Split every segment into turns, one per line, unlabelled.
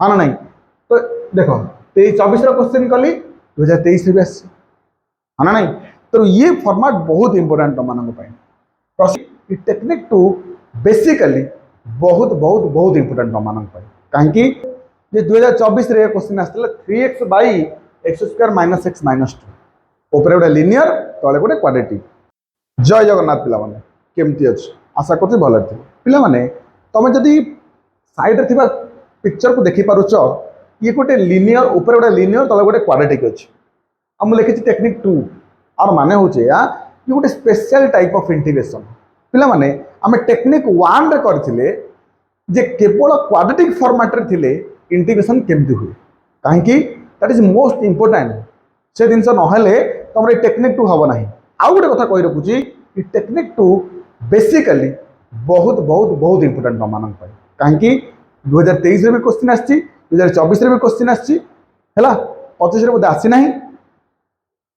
हाँ ना नहीं। तो देखो 24 क्वेश्चन कली 2023 भी आसी, हाँ ना नहीं। तो ये फॉर्मेट बहुत इंपोर्टेंट तुम मानक टेक्निक टू बेसिकली बहुत बहुत बहुत इंपोर्टेंट तुम मानक कहीं 2024 क्वेश्चन आसला 3x by X square minus x minus two ऊपर गोटे लिनियर तले गोटे क्वाड्रेटिक। जय जगन्नाथ पिला माने केमती अच्छे आशा करते भल पिला माने तुम जदि साइड थी पिक्चर को देखी पारुच ये गोटे लिनियर ऊपर गोटे लिनियर तले गोटे क्वाड्रेटिक अच्छे आ मुझे लिखी टेक्निक टू आर माने हो ये गोटे स्पेशल टाइप ऑफ इंटीग्रेशन पिला माने आम टेक्निक वन रे करथिले जे केवल क्वाड्रेटिक फॉर्मेट रे थिले इंटीग्रेशन केमती हुए कहीं दैट इज मोस्ट इंपोर्टेंट से जिनस नहेले तुम टेक्निक टू हम ना। आउ गोटे कथा कही रखुची टेक्निक टू बेसिकली बहुत बहुत बहुत इंपोर्टेंट तुम मान कहीं 2023 भी क्वेश्चन आसी 2024 भी क्वेश्चन आसी 25 बोधे आसी ना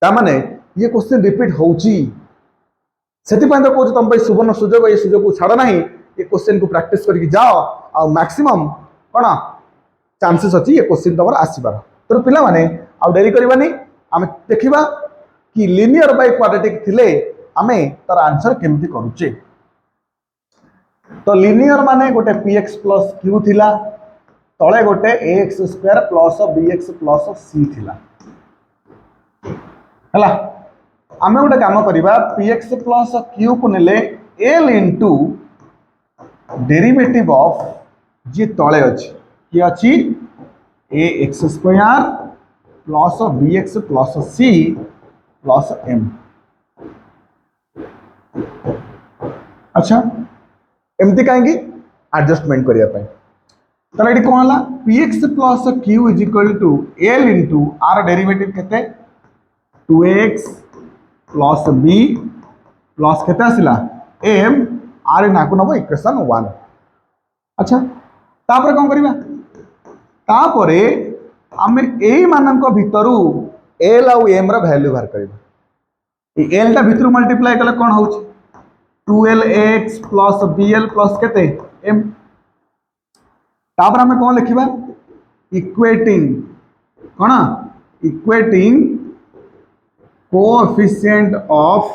ताने ये क्वेश्चन रिपीट होची से तो कौन तुम सुवर्ण सुजोग ये सुजोग को छाड़ ना ये क्वेश्चन को प्रैक्टिस करके जाओ आ मैक्सिमम कौन चांसेस अच्छी ये क्वेश्चन तुम आसबार। तो पिला माने आ डेरी करवानी आम देखा कि लिनियर बाय क्वाड्रेटिक थिले आमे तार आंसर केमती करूचे। तो लिनियर माने गोटे px प्लस q थिला तले गोटे ax square plus bx plus c थिला हला आमे गोटे काम करिबा px प्लस q को नेले l इंटू डेरिवेटिव ऑफ जी तले अछि कि अछि ax square plus bx plus c plus m। अच्छा एमती कहीं एडजस्टमेंट करने तो ये कौन है px plus q is equal to l into आर डेरिवेटिव केते 2x प्लस b प्लस केते आसिला m आर ना को नबो इक्वेशन 1। अच्छा तापर कौन करबा तापरे आमे एई मानक भितरु l आउ m रा वैल्यू बाहर करबा l टा भितरु मल्टीप्लाई कले कौन होउची 2lx प्लस bl प्लस केते m। तापर हमें कौन लिखिबा इक्वेटिंग कौन इक्वेटिंग कोएफिशिएंट ऑफ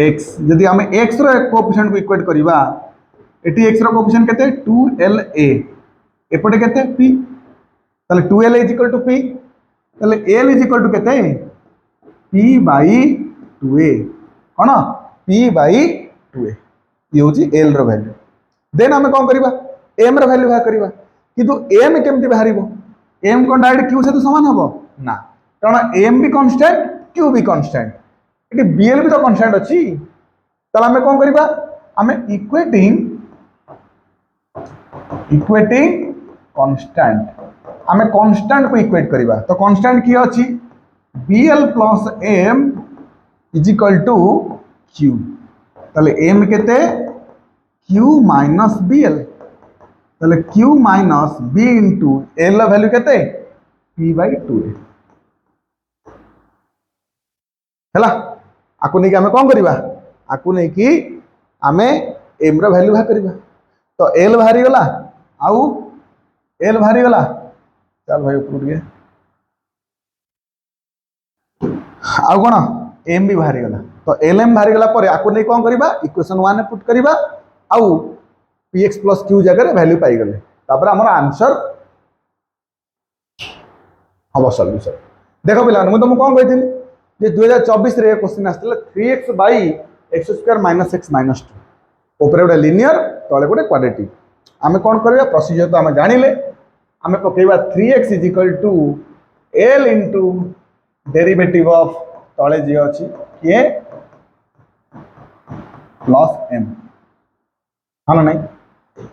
x यदि हमें x रो कोएफिशिएंट को इक्वेट करबा एटी x रो कोएफिशिएंट केते 2la एपटे केते p ताले 2la is equal to p ताले l इज इक्वल टू केते p बाई 2a कौन p बाई 2a ये होची l रो वैल्यू। देन हमें कौन करबा m रो वैल्यू बाहर करबा किंतु m केमती बाहरिबो m कोन डायरेक्ट q से तो समान हबो ना कारण m भी कांस्टेंट q भी कांस्टेंट एटी bl भी तो कांस्टेंट अछि ताले हमें कौन करबा हमें इक्वेटिंग कांस्टेंट हमें कांस्टेंट को इक्वेट करबा तो कांस्टेंट की अछि bl plus m is equal to q ताले m केते q माइनस bl ताले q minus b into l value केते p बाई 2a हैला आकु नहीं कि हमें कौन करबा आकु नहीं कि हमें m रो वैल्यू बाहर करबा तो l बाहरी गला आउ l बाहरी गला चल भाई ऊपर गया आउ कोन m भी बाहरी गला तो lm बाहरी गला पर आकु नहीं कौन करबा इक्वेशन 1 पुट करबा आउ px प्लस q जगह वैल्यू पाई गले तापर हमर आंसर हम सॉल्यूशन। देखो पिला मैं तुमको कौन कही जे 2024 रे क्वेश्चन आस्थिला 3x by X square minus x minus two ऊपर गोटे लिनियर तले गोटे क्वाड्रेटिक आमे कौन करबा प्रोसीजर तो आमे जानिले आमे पकेबा 3x is equal to l into derivative of तले जे अछि के प्लस m हाँ नहीं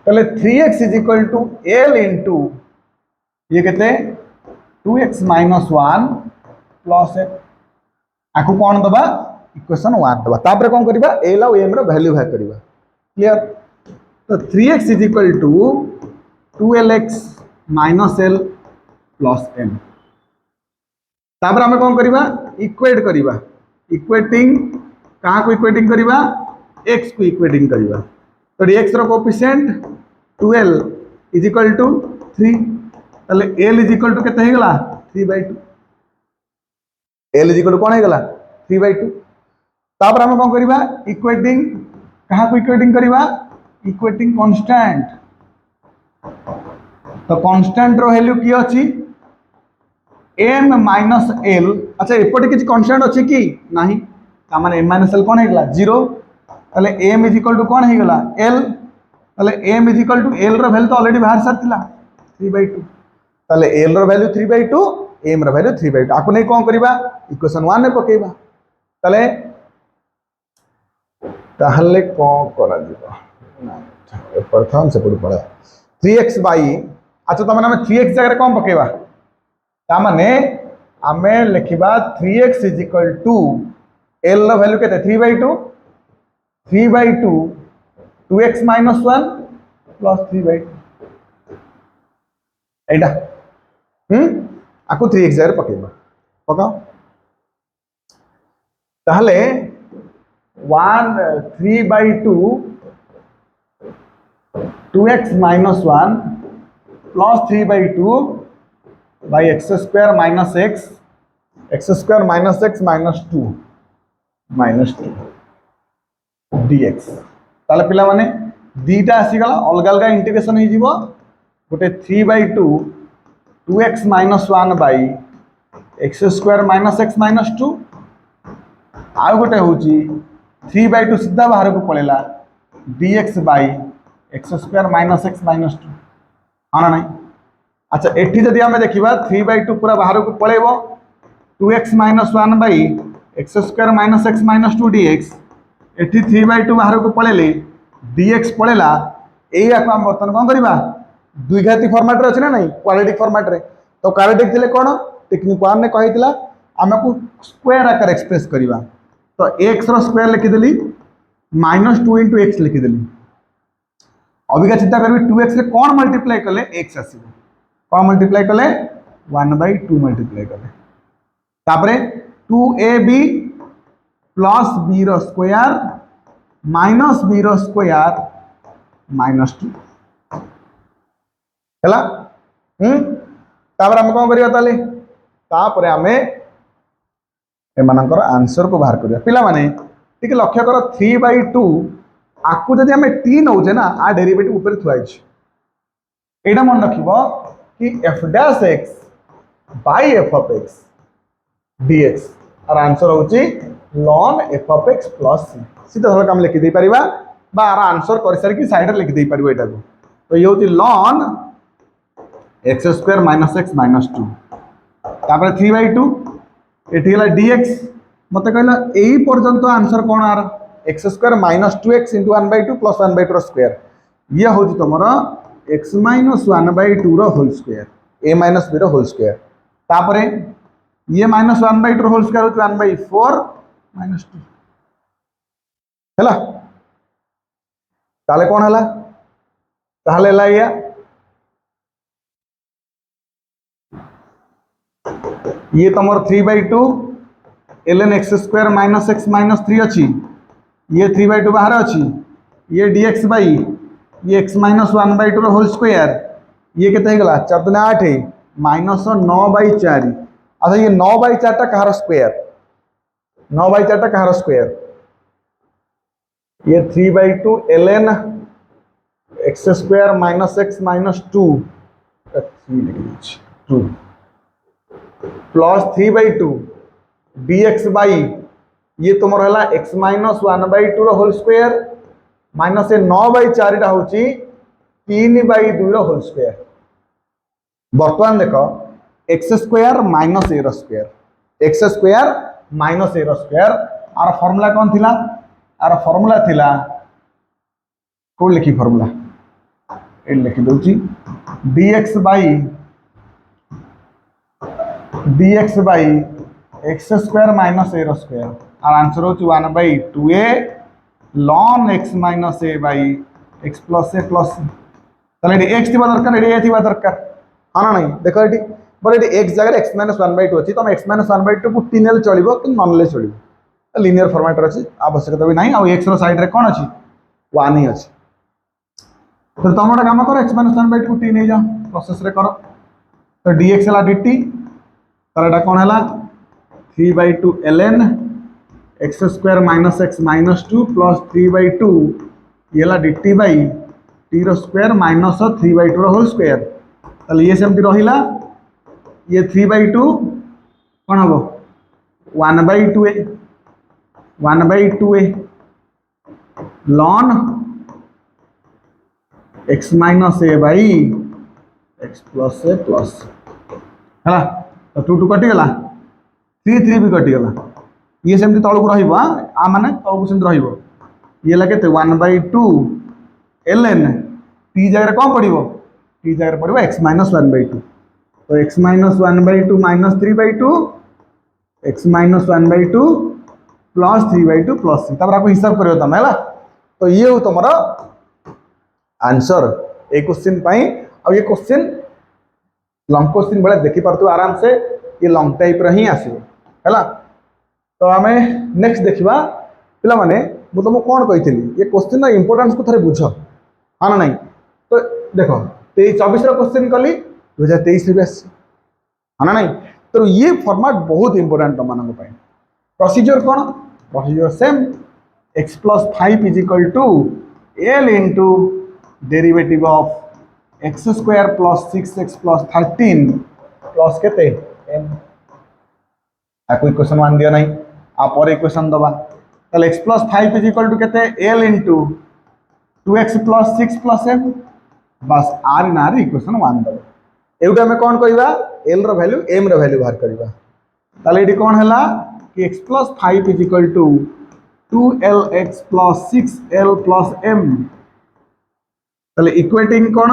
तले 3x is equal to l into ये कहते 2x माइनस 1 प्लस आकु कौन दबा इक्वेशन 1 दबा तापर कौन करबा l और m रो वैल्यू बाहर करबा क्लियर। तो 3x is equal to 2lx minus l plus m तापर हमें कौन करबा इक्वेट करबा इक्वेटिंग कहाँ को इक्वेटिंग करबा x को इक्वेटिंग करबा तो x रो कोएफिशिएंट 12 इज इक्वल टू 3 ताले l इज इक्वल टू केते हे गला 3/2 l इज इक्वल टू कोन हे गला 3/2 तापर हम कोन करबा इक्वेटिंग कहा को इक्वेटिंग करबा इक्वेटिंग कांस्टेंट तो कांस्टेंट रो वैल्यू की अछि m माइनस l अच्छा एपटे किछ कांस्टेंट अछि कि नाही ता माने m माइनस l कोन हे गला 0 ताले m इज इक्वल टू कोन हे गला l ताले m is equal to l रो वैल्यू तो ऑलरेडी बाहर सारथिला 3/2 ताले l रो वैल्यू 3/2 m रो वैल्यू 3/2 आको नै कोन करबा इक्वेशन 1 ने पकेबा ताले ताहले कोन करा दिबा ना प्रथम से पड़ पड़ा 3x बाई अच्छा तो माने 3x जगह रे कोन पकेबा ता माने आमे लिखिबा 3x is equal to l रो वैल्यू केते 3/2 2x minus 1 plus 3/2 एटा आकु 3x जगह पकेबा पकाओ ताहले 3/2 2x minus 1 plus 3/2 by x square minus x square minus x minus 2 dx ताले पिला माने दीटा आसी गला अलग अलग इंटीग्रेशन हो जीवो गोटे 3/2 2x minus 1 by x square minus x minus 2 आ गोटे होची 3/2 सीधा बाहर को पळेला dx by x square minus x minus 2 हाना नहीं अच्छा एठी जदि हमें देखिबा 3/2 पूरा बाहर को पळेबो 2x minus 1 by x square minus x minus 2 dx एठी 3/2 बाहर को पळेले dx पळेला एई आको हम बर्तन कोन करबा द्विघाती फॉर्मेट रे अछि ना नहीं क्वाड्रेटिक फॉर्मेट रे तो क्वाड्रेटिक थिले कोन टेक्निक 1 ने कहितला हमकु स्क्वायर आकार एक्सप्रेस करबा तो x रो स्क्वायर लिखि देली -2 * x लिखि देली अबिका चिंता करबी 2x रे कोन मल्टीप्लाई करले x आसीबो कोन मल्टीप्लाई करले 1/2 मल्टीप्लाई करले तापरे 2ab प्लस b रो स्क्वायर माइनस b रो स्क्वायर -2 हला तापर हम कोन करिया ताले तापर हमें एमानकर आंसर को बाहर करिया पिला माने ठीक लक्ष्य कर 3/2 आकु जदि हमें t नौजे ना आ डेरिवेटिव ऊपर थुआइछ एटा मन रखिबो कि f dash x by f of x dx और आंसर होची ln f of x plus c सीधा सरल काम लिखि दे परिबा बा आर आंसर कर सार की साइड रे लिखि दे परिबो एटा को तो ये होची ln x square minus x minus 2 तापर 3/2 एठी हला dx मते कहला एई पर्यंत आंसर कोन आर x square minus 2x into 1/2 plus 1/2 रो स्क्वायर ये होची तमरा x minus 1/2 रो whole square a minus b रो होल स्क्वायर तापर ये minus 1/2 रो होल स्क्वायर होची 1/4 minus 2 हला ताले कोन हला ताले हला या ये तमर 3/2 ln x square minus x minus 3 अछि ये 3/2 बाहर अछि ये dx बाई ये x minus 1/2 रो होल स्क्वायर ये केते हे गला 4 * 8 minus 9/4 अच्छा ये 9/4 टा कहार स्क्वायर 9/4 टा कहार स्क्वायर ये 3/2 ln x square minus x minus 2 2 plus 3/2 dx by ये तुम रहला x minus 1/2 रो होल स्क्वायर माइनस 9/4 टा होची 3/2 रो होल स्क्वायर वर्तमान देखो x स्क्वायर माइनस a रो square x square minus a रो स्क्वायर आर फार्मूला कोन थिला आर फार्मूला थिला को लिखी फार्मूला ए लिखि दोची dx by x square minus a रो स्क्वायर और आंसर होची 1/2a ln x minus a by x plus a plus c ताले x थिबा दरकार एडी a थिबा दरकार हाना नहीं देखो एडी पर एडी x जगह x minus 1/2 अछि त x minus 1/2 को 3 ले चलिबो कि नन ले चलिबो लीनियर फॉर्मेट अछि आवश्यकता भी नहीं आ x रो साइड रे कोन अछि 1 ही अछि तो तुम गोटे कम कर x minus one by two T नहीं जाओ प्रोसेस रे कर तो dx है dt तार एटा कौन है 3/2 ln x square minus x minus two plus 3/2 ये dt by t square minus 3/2 whole square ताले ये सेमती रहिला ये 3/2 कौन हम 1/2 1/2 ln x minus A by x plus A plus है तो 2 2 कटिगला 3 3 भी कटिगला ये सेमती तौक रा माने तौक सेमती रहिबो ये लगे 1/2 ln टी जगह कौन पड़ो टी जगह पड़ो एक्स माइनस 1/2 तो x minus 1/2 minus 3/2 x minus 1/2 plus 3/2 plus आपको हिसाब करो तुम है तो ये हो तुम आंसर ए क्वेश्चन ये क्वेश्चन लॉन्ग क्वेश्चन भाई देखी पार्थ आराम से ये लॉन्ग टाइप ही आसो है तो आम नेक्स्ट देखा पिला माने मु तुमको कौन कही ये क्वेश्चन इंपोर्टेंस को थे बुझ हाँ ना नहीं तो देख 24 क्वेश्चन कली 2023 भी आस हाँ ना नहीं तो ये फॉर्मेट बहुत इंपोर्टेंट तुम मानक प्रोसीजर कौन procedure same x plus 5 is equal to l into derivative of x square plus 6x plus 13 plus के एम आपको इक्वेशन 1 दिया नहीं आप और इक्वेशन दबा ताले x plus 5 is equal to केते l into 2x plus 6 plus m बस आर इन आर इक्वेशन 1 दबा एउटा में कौन कहबा l रो वैल्यू m रो वैल्यू बाहर करबा ताले एडी कौन हला कि x plus 5 is equal to 2lx plus 6l plus m ताले इक्वेटिंग कौन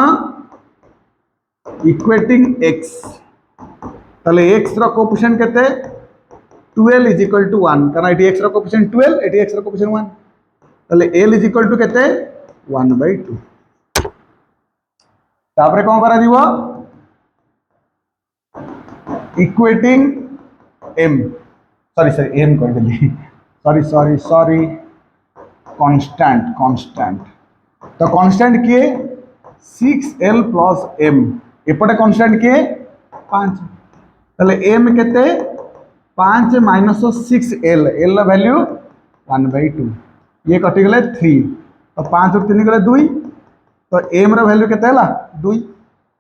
इक्वेटिंग x ताले x रो कोएफिशिएंट केते 12 इज इक्वल टू 1 कारण एटी x रो कोएफिशिएंट 12 एटी x रो कोएफिशिएंट 1 ताले l इज इक्वल टू केते 1/2 तापरे कोन करा दिबो इक्वेटिंग m सॉरी m कह देली सॉरी कांस्टेंट तो कांस्टेंट किए 6l प्लस m एपटे कांस्टेंट किए 5 ताले m केते 5 माइनस 6l l वैल्यू 1/2 ये कटिगले 3 तो 5 और 3 गले 2 तो m रो वैल्यू केते हला 2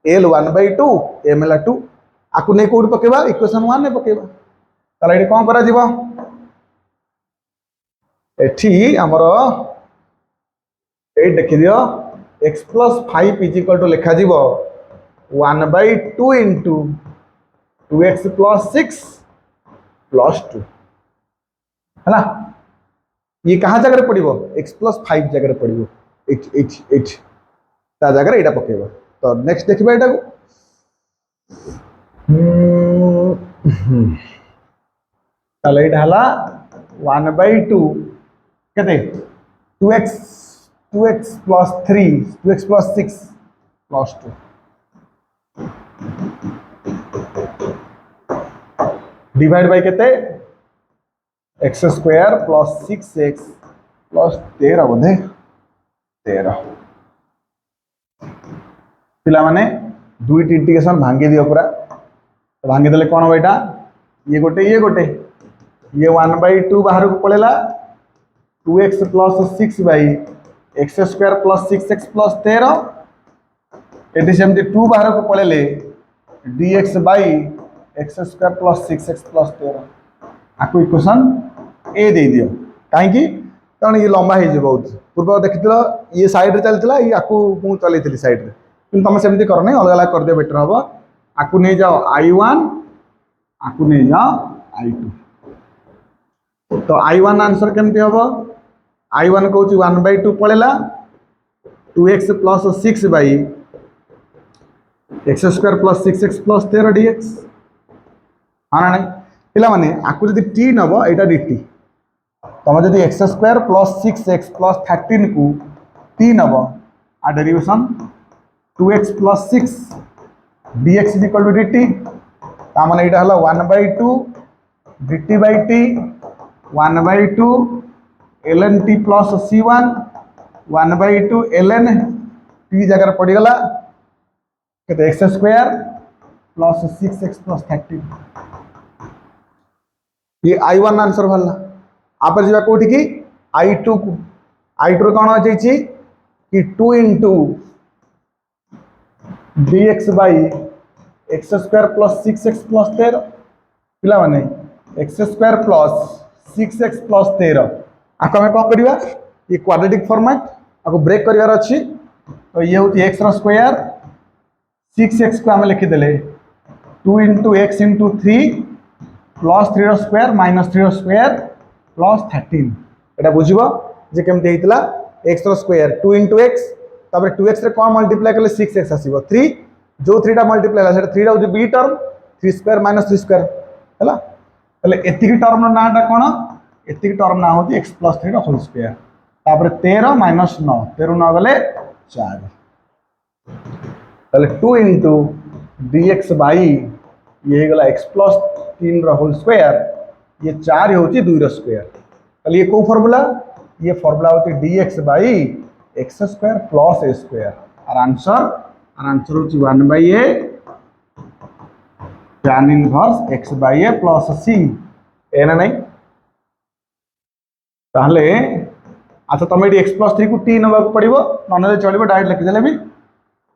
l 1/2 m हला 2 आकु नै कोड पकेबा इक्वेशन 1 ने पकेबा ताले एडी कोन करा दिबो एठी हमरो ए देखि दियो x plus 5 is equal to लिखा जीवो 1/2 इंटू 2x प्लस 6 प्लस 2 है ना ये कहाँ जगह पड़ो x प्लस 5 जगह पड़ो एच ता जगह यहाँ पकेबा तो नेक्स्ट देखिबा एटा को ताले एटा हला 1/2 केते 2x plus 3 2x plus 6 plus 2 divide by केते X square plus 6x plus 13 बोधे 13 पिला माने दुईटी इंटीग्रेशन भांगी दियो पूरा तो भांगी देले कोन हो एटा ये गोटे ये 1/2 बाहर को पळेला 2x plus 6 by X square plus 6x plus 13 eighty सेमती 2 बाहर को पळेले dx by X square plus 6x plus 13 आपको इक्वेशन ए दे दियो कहीं कारण ये लंबा हो बहुत पूर्व देखी ये साइड रे चलता ये आपको मु चलती साइड रे कि तुम सेमती कर नहीं अलग अलग कर दियो बेटर हम आपको नहीं जाओ I1 आपको नहीं जाओ I2 तो I1 आंसर केमती हम I1 कहूँ 1/2 पड़ेगा 2x plus 6 by X square plus 6x plus 13 dx हाँ ना नहीं पिला माने आपको जब टी नब यहाँ dt तुम जब x square plus 6x plus 13 को टी नब आ derivation 2x plus 6 dx is equal to dt तामाने यहाँ हला 1/2 dt by t 1/2 ln t plus c1 1/2 ln T जगह पड़गला के x square plus 6x plus 13 ये I1 आंसर भरला। आप जी कौटी की I2 को I2 कौन अच्छी कि 2 into dx by X square plus 6x plus 13 पिला माने x square plus 6x plus 13 आपको आम कौन करवा ये क्वाड्रेटिक फॉर्मेट आपको ब्रेक करार अच्छी तो ये हूँ एक्स स्क्वायर 6x को आम लिखिदे 2 into x into 3 plus 3 square minus 3 square plus 13 एटा बुझिबो जे केमते हेतला एक्स स्क्वायर 2 इंटू एक्स तापर 2x रे कौन मल्टीप्लाई कले 6x आसीबो 3 जो 3 टा मल्टीप्लाई होला सेटा 3 टा होची बी टर्म 3 स्क्वायर माइनस 3 स्क्वायर हैला तले एतिकी टर्म रो नाटा कोन एतिकी टर्म ना होची x प्लस 3 रो होल स्क्वायर तापर 13 माइनस 9 13 न गले 4 तले 2 इंटू dx बाई ये गला x प्लस 3 रो होल स्क्वायर ये 4 होची 2 रो स्क्वायर तले ये को फार्मूला ये फार्मूला होची dx by X square plus A square और आंसर होची 1 by A tan inverse x by A plus c ए ना नहीं ताहले अच्छा तुम ये x प्लस 3 को t नवा पड़ो नने चलो डायरेक्ट लिखिदेले भी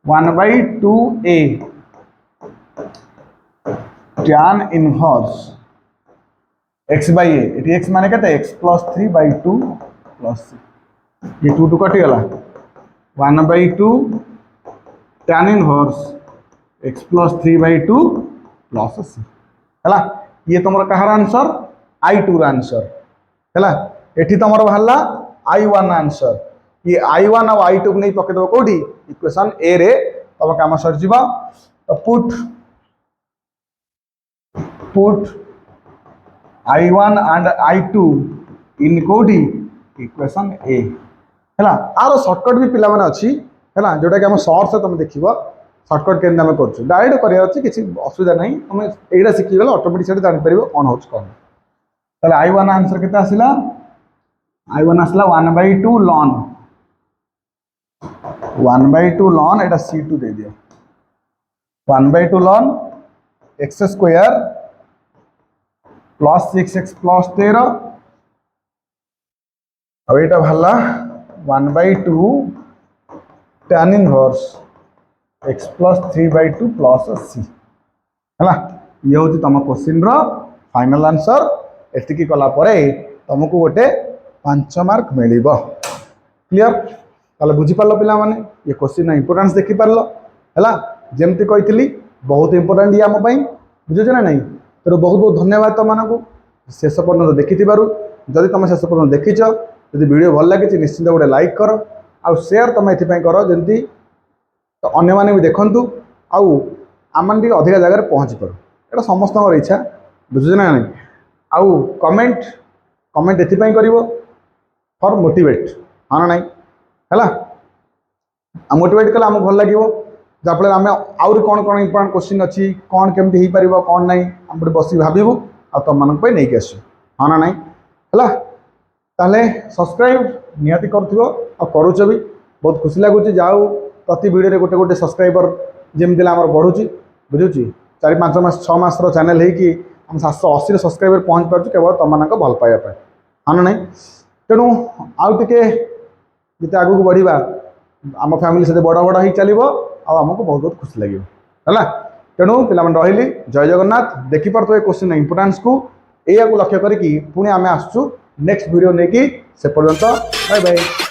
1 by 2a tan inverse x by A ये x माने कहते x plus 3 by 2 plus c ये 2 2 कटिगला 1 by 2 tan inverse x plus 3 by 2 plus c है ये तुम कहार आंसर I2 आंसर है एठी तुम बाहर I1 आंसर ये I1 और I2 को नहीं पकईदेव कौटी इक्वेशन ए रे तुम कम सरी put I1 and I2 in कौटी इक्वेशन ए है आर सर्टकट भी पिला अच्छी है जोटा कि आम सर्ट से तुम देख सर्टकट के कर डायरेक्ट करार किसी असुविधा ना तुम यहाँ शिखीगले ऑटोमेटिक से जापर कौन हो कौन I1 आंसर के आसला I1 आसला 1 by 2 lawn 1 by 2 lawn Etah C2 दे दियो 1 by 2 lawn x square plus 6x plus 13 अब ये भला 1 by 2 tan inverse x plus 3 by 2 plus c है ये हूँ तुम क्वेश्चन फाइनल आंसर एतिकी कला तुमको गोटे 5 मार्क मिल क्लियर ताले बुझीपार पिला माने ये क्वेश्चन इंपोर्टेंस देखिपार है जमती कही बहुत इंपोर्टेंट ये आम बुझे ना नहीं तेरे बहुत बहुत धन्यवाद तुम मानक शेष पर्यटन देखी जदि तुम शेष पर्यटन देखीच जब वीडियो भल लगी निश्चिंत गोटे लाइक कर आउ शेयर तुम ये कर जमी तो अन्य माने भी देखु आम अधिका जगह पहुँची पार ये समस्त इच्छा बुझे ना नहीं आउ कमेंट कमेंट ये कर फॉर मोटिवेट हाँ ना नहीं है मोटिवेट कले आमको भल लगे जहाँफल आम आउरी कौन कौन इंपोर्टेंट क्वेश्चन अच्छी कौन केमती हो पार कौन ना आम गोटे बस भावु आ तुम मानी नहीं आस हाँ ना नहीं है ताले सब्सक्राइब निहाती करुच भी बहुत खुशी लगुच जाओ प्रति वीडियो गोटे गोटे सब्सक्राइबर जमी आम बढ़ुची बुझुची 4-5 मास 6 मास चैनल है हम 780 सब्सक्राइबर पहुँच पार्छ केवल तुम मान भल पाइबा हाँ ना नहीं तेणु आउ टे जिते आगू बढ़ा आम फैमिली से बड़ बड़ ही चलो आमको बहुत बहुत खुशी लगे है तेणु पिला रही जय जगन्नाथ देखिपार क्वेश्चन इंपोर्टेंस को या लक्ष्य करके पुणी आम आसचु नेक्स्ट वीडियो नहीं कि से पर्यंत बाय बाय।